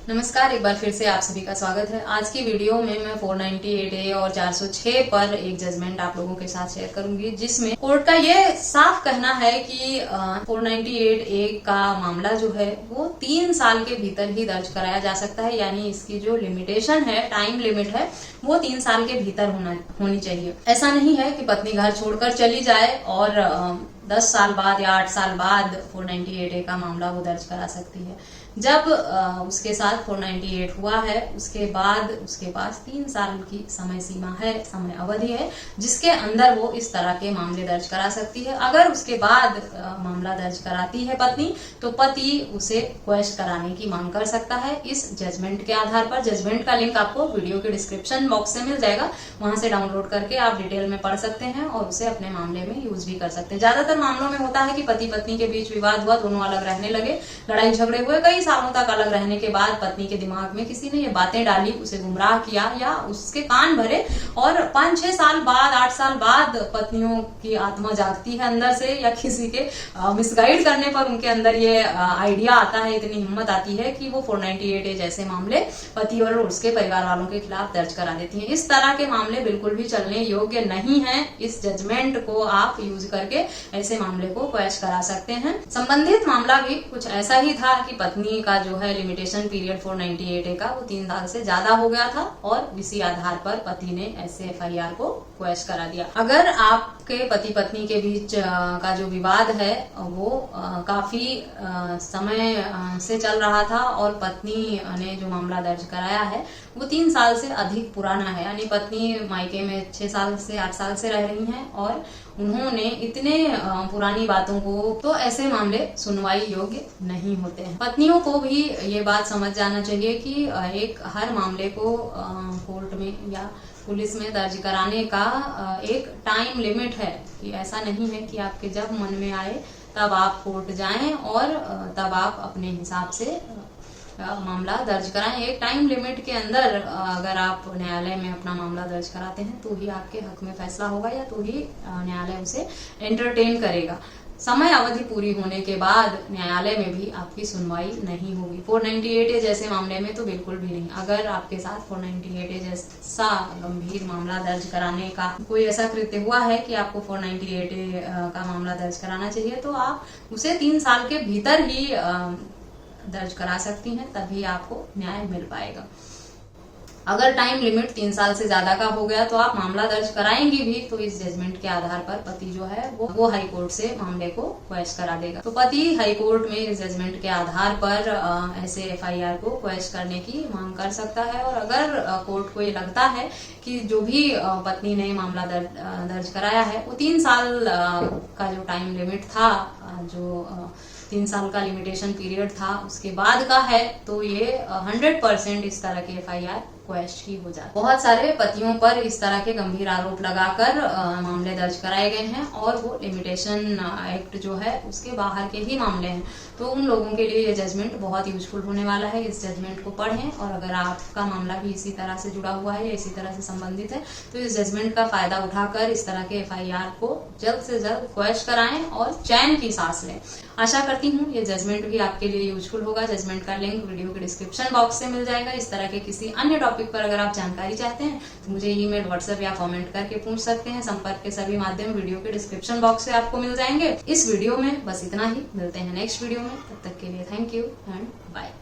नमस्कार, एक बार फिर से आप सभी का स्वागत है। आज की वीडियो में मैं 498A और 406 पर एक जजमेंट आप लोगों के साथ शेयर करूंगी, जिसमें कोर्ट का ये साफ कहना है कि 498A का मामला जो है वो 3 साल के भीतर ही दर्ज कराया जा सकता है। यानी इसकी जो लिमिटेशन है, टाइम लिमिट है, वो 3 साल के भीतर होनी चाहिए। ऐसा नहीं है कि पत्नी घर छोड़कर चली जाए और 10 साल बाद या 8 साल बाद 498A का मामला वो दर्ज करा सकती है। जब उसके साथ 498 हुआ है, उसके बाद उसके पास 3 साल की समय सीमा है, समय अवधि है, जिसके अंदर वो इस तरह के मामले दर्ज करा सकती है। अगर उसके बाद मामला दर्ज कराती है पत्नी, तो पति उसे क्वेश कराने की मांग कर सकता है इस जजमेंट के आधार पर। जजमेंट का लिंक आपको वीडियो के डिस्क्रिप्शन बॉक्स से मिल जाएगा, वहां से डाउनलोड करके आप डिटेल में पढ़ सकते हैं और उसे अपने मामले में यूज भी कर सकते हैं। ज्यादातर मामलों में होता है कि पति पत्नी के बीच विवाद हुआ, दोनों अलग रहने लगे, लड़ाई झगड़े हुए, कई सालों तक अलग रहने के बाद पत्नी के दिमाग में किसी ने ये बातें डाली, उसे गुमराह किया या उसके कान भरे, और 5-6 साल बाद, 8 साल बाद पत्नियों की आत्मा जागती है अंदर से, या किसी के मिसगाइड करने पर उनके अंदर ये आइडिया आता है, इतनी हिम्मत आती है कि वो 498A जैसे मामले पति और उसके परिवार वालों के खिलाफ दर्ज करा देती है। इस तरह के मामले बिल्कुल भी चलने योग्य नहीं है। इस जजमेंट को आप यूज करके ऐसे मामले को क्वैश करा सकते हैं। संबंधित मामला भी कुछ ऐसा ही था कि पत्नी का जो है लिमिटेशन पीरियड 498A का वो 3 साल से ज्यादा हो गया था और इसी आधार पर पति ने ऐसे FIR को क्वैश करा दिया। अगर आपके पति पत्नी के बीच का जो विवाद है वो काफी समय से चल रहा था और पत्नी ने जो मामला दर्ज कराया है वो 3 साल से अधिक पुराना है, यानी पत्नी मायके में 6 साल से 8 साल से रह रही हैं और उन्होंने इतने पुरानी बातों को, तो ऐसे मामले सुनवाई योग्य नहीं होते हैं। पत्नियों को भी ये बात समझ जाना चाहिए कि एक हर मामले को कोर्ट में या पुलिस में दर्ज कराने का एक टाइम लिमिट है, कि ऐसा नहीं है कि आपके जब मन में आए तब आप कोर्ट जाएं और तब आप अपने हिसाब से मामला दर्ज कराएं। एक टाइम लिमिट के अंदर अगर आप न्यायालय में अपना मामला दर्ज कराते हैं तो ही आपके हक में फैसला होगा या तो ही न्यायालय उसे एंटरटेन करेगा। समय अवधि पूरी होने के बाद न्यायालय में भी आपकी सुनवाई नहीं होगी। 498A जैसे मामले में तो बिल्कुल भी नहीं। अगर आपके साथ 498A जैसा गंभीर मामला दर्ज कराने का कोई ऐसा कृत्य हुआ है कि आपको 498A का मामला दर्ज कराना चाहिए, तो आप उसे 3 साल के भीतर ही दर्ज करा सकती हैं, तभी आपको न्याय मिल पाएगा। अगर टाइम लिमिट 3 साल से ज्यादा का हो गया तो आप मामला दर्ज कराएंगी भी, तो इस जजमेंट के आधार पर पति जो है वो हाई कोर्ट से मामले को क्वैश करा देगा। तो पति हाई कोर्ट में इस जजमेंट के आधार पर ऐसे FIR को क्वैश करने की मांग कर सकता है। और अगर कोर्ट को ये लगता है कि जो भी पत्नी ने मामला दर्ज कराया है वो 3 साल का जो टाइम लिमिट था, जो 3 साल का लिमिटेशन पीरियड था, उसके बाद का है, तो ये 100% इस तरह के FIR क्वैश ही हो जाए। बहुत सारे पतियों पर इस तरह के गंभीर आरोप लगाकर मामले दर्ज कराए गए हैं और वो लिमिटेशन एक्ट जो है उसके बाहर के ही मामले हैं। तो उन लोगों के लिए ये जजमेंट बहुत यूजफुल होने वाला है। इस जजमेंट को पढ़ें और अगर आपका मामला भी इसी तरह से जुड़ा हुआ है या इसी तरह से संबंधित है तो इस जजमेंट का फायदा उठाकर इस तरह के FIR को जल्द से जल्द क्वैश कराएं और चैन की सांस लें। आशा करती हूँ ये जजमेंट भी आपके लिए यूजफुल होगा। जजमेंट का लिंक वीडियो के डिस्क्रिप्शन बॉक्स से मिल जाएगा। इस तरह के किसी अन्य टॉपिक पर अगर आप जानकारी चाहते हैं तो मुझे ईमेल, व्हाट्सएप या कमेंट करके पूछ सकते हैं। संपर्क के सभी माध्यम वीडियो के डिस्क्रिप्शन बॉक्स से आपको मिल जाएंगे। इस वीडियो में बस इतना ही, मिलते हैं नेक्स्ट वीडियो में। तब तक के लिए थैंक यू एंड बाय।